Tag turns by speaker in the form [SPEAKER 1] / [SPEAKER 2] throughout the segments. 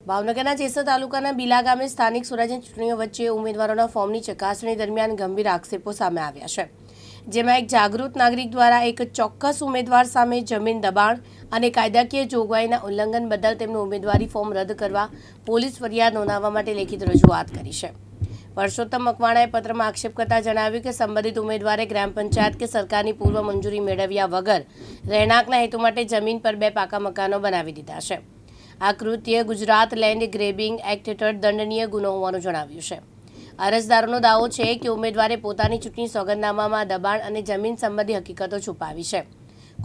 [SPEAKER 1] ભાવનગરના જેસર તાલુકાના બીલા ગામે સ્થાનિક સ્વરાજ્યની ચૂંટણીઓ વચ્ચે ઉમેદવારોના ફોર્મની ચકાસણી દરમિયાન ગંભીર આક્ષેપો સામે આવ્યા છે, જેમાં એક જાગૃત નાગરિક દ્વારા એક ચોક્કસ ઉમેદવાર સામે જમીન દબાણ અને કાયદાકીય જોગવાઈના ઉલ્લંઘન બદલ તેમનું ઉમેદવારી ફોર્મ રદ કરવા પોલીસ ફરિયાદ નોંધાવવા માટે લેખિત રજૂઆત કરી છે. પરસોત્તમ મકવાણાએ પત્રમાં આક્ષેપ કરતા જણાવ્યું કે સંબંધિત ઉમેદવારે ગ્રામ પંચાયત કે સરકારની પૂર્વ મંજૂરી મેળવ્યા વગર રહેણાંકના હેતુ માટે જમીન પર 2 પાકા મકાનો બનાવી દીધા છે. આ કૃત્ય ગુજરાત લેન્ડ ગ્રેબિંગ એક્ટ હેઠળ દંડનીય ગુનો હોવાનું જણાવ્યું છે. અરજદારોનો દાવો છે કે ઉમેદવારે પોતાની ચૂંટણી સોગંદનામામાં દબાણ અને જમીન સંબંધી હકીકતો છુપાવી છે.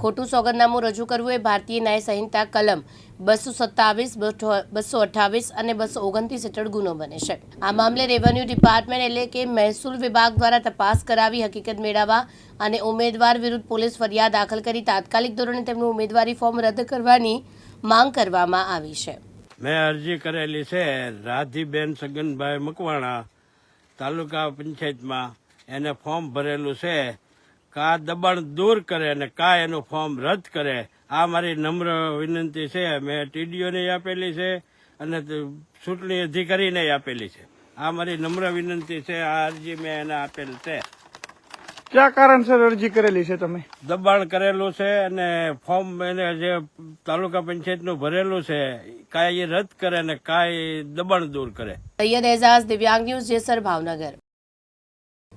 [SPEAKER 1] ખોટું સોગંદનામું રજૂ કરવું એ ભારતીય ન્યાય સંહિતા કલમ 227, 228 અને 229 હેઠળ ગુનો બને છે. આ મામલે રેવન્યુ ડિપાર્ટમેન્ટ એટલે કે મહેસૂલ વિભાગ દ્વારા તપાસ કરાવી હકીકત મેળવવા અને ઉમેદવાર વિરુદ્ધ પોલીસ ફરિયાદ દાખલ કરી તાત્કાલિક ધોરણે તેમનું ઉમેદવારી ફોર્મ રદ કરવાની માંગ કરવામાં આવી છે.
[SPEAKER 2] મેં અરજી કરેલી છે રાધીબેન સગનભાઈ મકવાણા, તાલુકા પંચાયતમાં. એને ફોર્મ ભરેલું છે. કા દબાણ દૂર કરે અને કા એનું ફોર્મ રદ કરે, આ મારી નમ્ર વિનંતી છે. મેં ટીડીઓને આપેલી છે અને ચૂંટણી અધિકારીને આપેલી છે. આ મારી નમ્ર વિનંતી છે. આ અરજી મેં એને આપેલ છે.
[SPEAKER 3] ક્યાં કારણસર અરજી કરેલી છે તમે?
[SPEAKER 2] દબાણ કરેલું છે અને ફોર્મ એને જે તાલુકા પંચાયતનું ભરેલું છે કાંઈ રદ કરે અને કાંઈ દબાણ દૂર કરે.
[SPEAKER 1] સૈયદ એઝાઝ, દિવ્યાંગ ન્યૂઝ, જેસર, ભાવનગર.